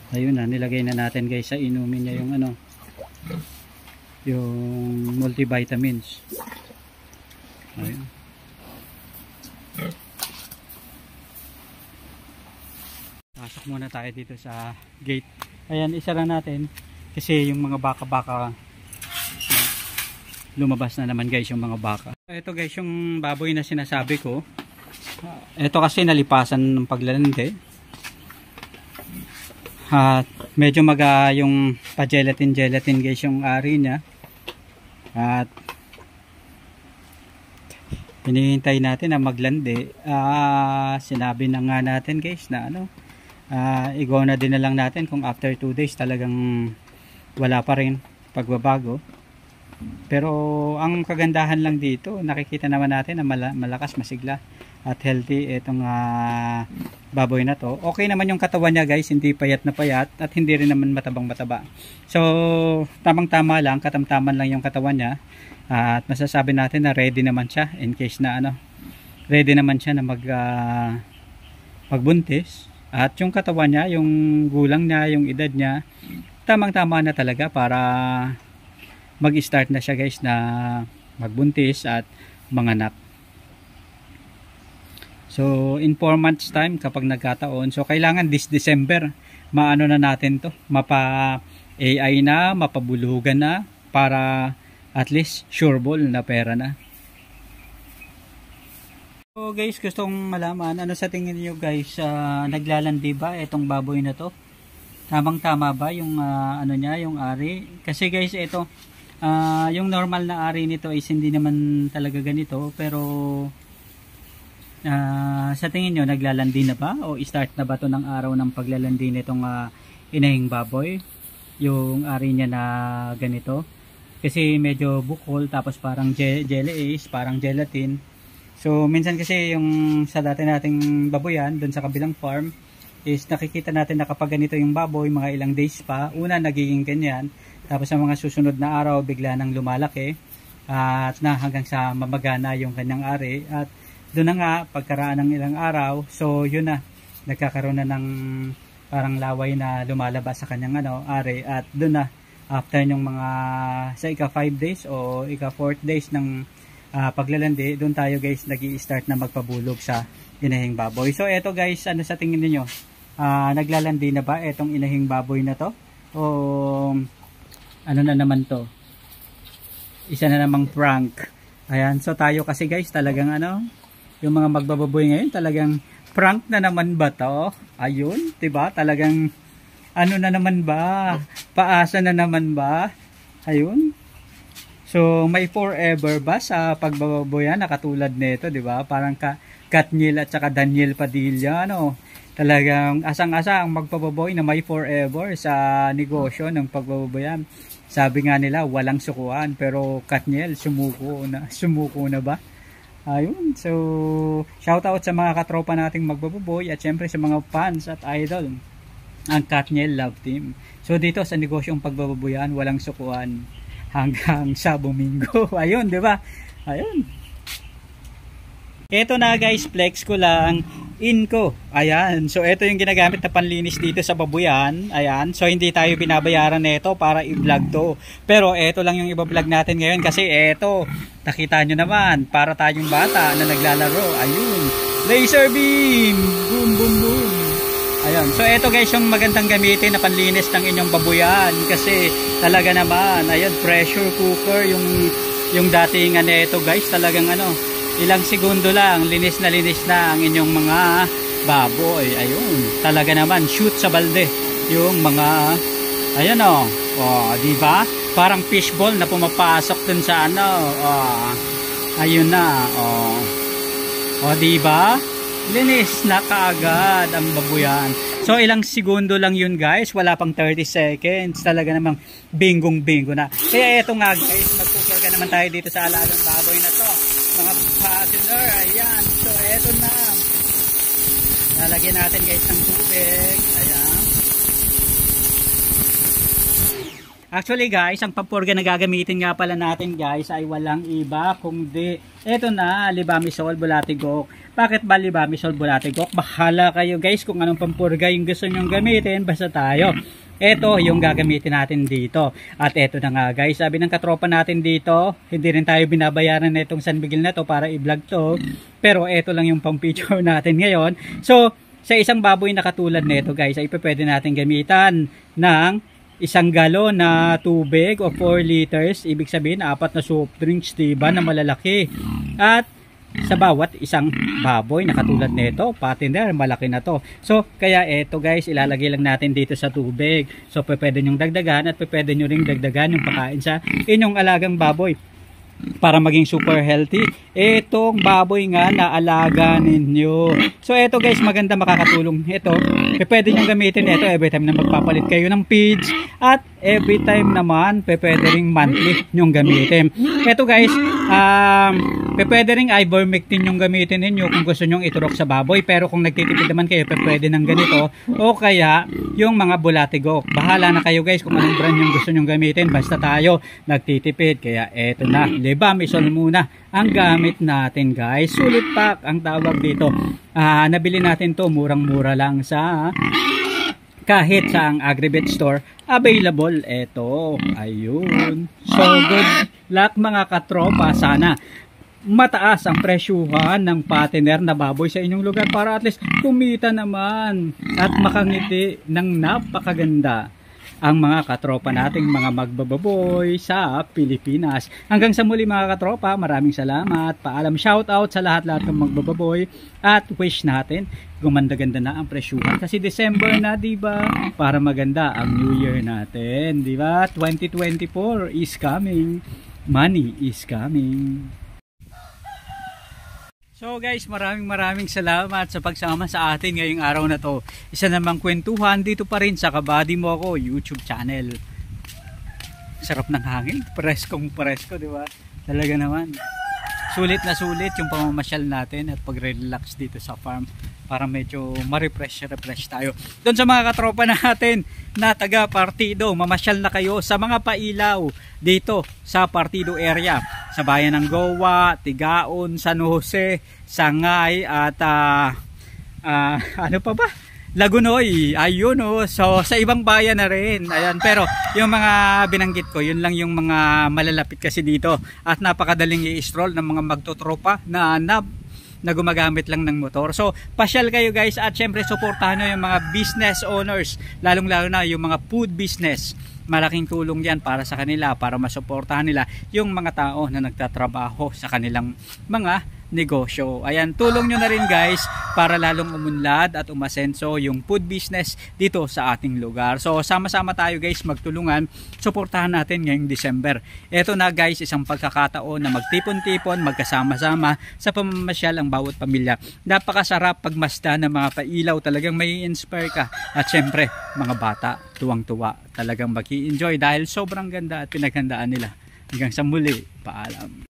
Ayun na, nilagay na natin guys sa inumin niya yung ano, yung multivitamins. Ayun. Pasok muna tayo dito sa gate. Ayan, isara natin kasi yung mga baka-baka lumabas na naman guys, yung mga baka. Ito guys yung baboy na sinasabi ko. Ito kasi nalipasan ng paglalandi. At medyo yung pa-gelatin guys yung ari niya. At hinihintay natin na maglandi. Sinabi na nga natin guys na ano, i-go na din na lang natin kung after 2 days talagang wala pa rin pagbabago. Pero ang kagandahan lang dito, nakikita naman natin na malakas, masigla at healthy itong baboy na to. Okay naman yung katawan niya guys, hindi payat na payat at hindi rin naman matabang mataba. So tamang tama lang, katamtaman lang yung katawan niya. At masasabi natin na ready naman siya in case na ano, ready naman siya na magbuntis. At yung katawan niya, yung gulang niya, yung edad niya, tamang tama na talaga para mag-start na siya guys na magbuntis at manganak. So in 4 months time kapag nagkataon, so kailangan this December maano na natin to, mapa AI na, mapabulugan na para at least sureball na pera na. So guys, gustong malaman ano sa tingin niyo guys, naglalandi ba itong baboy na to? Tamang tama ba yung ano niya, yung ari? Kasi guys ito yung normal na ari nito is hindi naman talaga ganito, pero sa tingin nyo naglalandi na ba o start na ba to ng araw ng paglalandi nitong inahing baboy, yung ari niya na ganito? Kasi medyo bukol tapos parang jelly-ish, parang gelatin. So minsan kasi yung sa dati nating baboyan doon sa kabilang farm is nakikita natin na kapag ganito yung baboy, mga ilang days pa, una nagiging ganyan. Tapos sa mga susunod na araw, bigla nang lumalaki at na hanggang sa mamagana yung kanyang ari. At doon na nga, pagkaraan ng ilang araw, so yun na, nagkakaroon na ng parang laway na lumalabas sa kanyang ano, ari. At doon na, after yung mga sa ika 5 days o ika 4th days ng paglalandi, doon tayo guys nag-i-start na magpabulog sa inahing baboy. So eto guys, ano sa tingin niyo? Naglalandi na ba etong inahing baboy na to? O ano na naman to? Isa na namang prank. Ayan, so tayo kasi guys talagang ano, yung mga magbababoy ngayon talagang prank na naman ba to? Ayun, 'di ba? Talagang ano na naman ba? Paasa na naman ba? Ayun. So may forever ba sa pagbababoyan na katulad nito, 'di ba? Parang Katniel at saka Daniel Padilla, no? Talagang asang-asa ang magpababoy na may forever sa negosyo ng pagbababoyan. Sabi nga nila walang sukuan, pero Katniel sumuko na ba? Ayun, so shout out sa mga katropa nating magbababoy at syempre sa mga fans at idol ang Katniel Love Team. So dito sa negosyong pagbababoyan walang sukuan hanggang sa Domingo. Ayun, 'di ba? Ayun. Ito na guys, flex ko lang, Inco. Ayan, so ito yung ginagamit na panlinis dito sa babuyan. Ayan, so hindi tayo binabayaran nito para i-vlog to. Pero ito lang yung i-vlog natin ngayon kasi ito, nakita nyo naman, para tayong bata na naglalaro. Ayun, laser beam! Boom, boom, boom! Ayan, so ito guys yung magandang gamitin na panlinis ng inyong babuyan. Kasi talaga naman, ayun, pressure cooker yung datingan nito guys, talagang ano, ilang segundo lang, linis na ang inyong mga baboy. Ayun, talaga naman, shoot sa balde yung mga, ayan o, diba? Parang fishball na pumapasok dun sa ano, ayun na, diba? Linis na kaagad ang babuyan. So ilang segundo lang yun guys, wala pang 30 seconds, talaga namang bingong-bingo na. Kaya eto nga guys, magkukurga naman tayo dito sa alagang baboy na to, mga partner. Ayan, so eto na, lalagyan natin guys ng tubig. Ayan, Actually guys, ang pampurga na gagamitin nga pala natin guys ay walang iba kundi eto na, Libamisol Bulatigok. Bakit ba Libamisol Bulatigok? Bahala kayo guys kung anong pampurga yung gusto nyong gamitin, basta tayo. Eto yung gagamitin natin dito. At eto na nga guys, sabi ng katropa natin dito, hindi rin tayo binabayaran na itong San Miguel na to para i-vlog to. Pero eto lang yung pang-picture natin ngayon. So, sa isang baboy na katulad nito guys, ay pwede natin gamitan ng 1 galon na tubig o 4 liters. Ibig sabihin, 4 na soft drinks, diba, na malalaki. At sa bawat isang baboy na katulad nito, patiner, malaki na to. So, kaya eto guys, ilalagay lang natin dito sa tubig. So, pwede nyong dagdagan at pwede nyo ring dagdagan yung pakain sa inyong alagang baboy para maging super healthy etong baboy nga na alaga ninyo. So eto guys, maganda, makakatulong ito. Pwede nyo gamitin ito every time na magpapalit kayo ng feeds at every time naman pwede ring monthly nyong gamitin. Eto guys, pwede ring ivermectin yung gamitin ninyo kung gusto nyong iturok sa baboy, pero kung nagtitipid naman kayo pwede ng ganito o kaya yung mga Bulatigok. Bahala na kayo guys kung anong brand yung gusto nyong gamitin, basta tayo nagtitipid. Kaya eto na, Libamisol muna ang gamit natin guys. Sulit pack ang tawag dito. Nabili natin to murang-mura lang sa kahit sa ang Agribet store available. Eto, ayun. So good luck mga katropa. Sana mataas ang presyuhan ng patiner na baboy sa inyong lugar para at least kumita naman at makangiti ng napakaganda ang mga katropa nating mga magbababoy sa Pilipinas. Hanggang sa muli mga katropa, maraming salamat. Paalam, shout out sa lahat-lahat ng magbababoy at wish natin gumanda-ganda na ang presyuhan kasi December na, diba? Para maganda ang New Year natin, diba? 2024 is coming. Money is coming. So guys, maraming salamat sa pagsama sa atin ngayong araw na to. Isa namang kwentuhan dito pa rin sa Kabady Mo Ako YouTube channel. Sarap ng hangin, presko, di ba? Talaga naman. Sulit na sulit yung pamamasyal natin at pagre-relax dito sa farm para medyo ma-refresh tayo. Doon sa mga katropa natin na taga Partido, mamasyal na kayo sa mga pailaw dito sa Partido area, sa bayan ng Goa, Tigaon, San Jose, Sangay at ano pa ba? Lagunoy, ayun oh. So sa ibang bayan na rin, ayan. Pero yung mga binanggit ko, yun lang yung mga malalapit kasi dito at napakadaling i-stroll ng mga magtotropa na gumagamit lang ng motor. So pasyal kayo guys at syempre suportahan nyo yung mga business owners, lalong lalo na yung mga food business. Malaking tulong yan para sa kanila, para masuportahan nila yung mga tao na nagtatrabaho sa kanilang mga negosyo. Ayan, tulong nyo na rin guys para lalong umunlad at umasenso yung food business dito sa ating lugar. So sama-sama tayo guys magtulungan, suportahan natin ngayong December. Eto na guys, isang pagkakataon na magtipon-tipon, magkasama-sama sa pamamasyal ang bawat pamilya. Napakasarap pagmasda ng mga pailaw, talagang may inspire ka. At syempre mga bata, tuwang-tuwa, talagang mag-i-enjoy dahil sobrang ganda at pinaghandaan nila. Hanggang sa muli, paalam.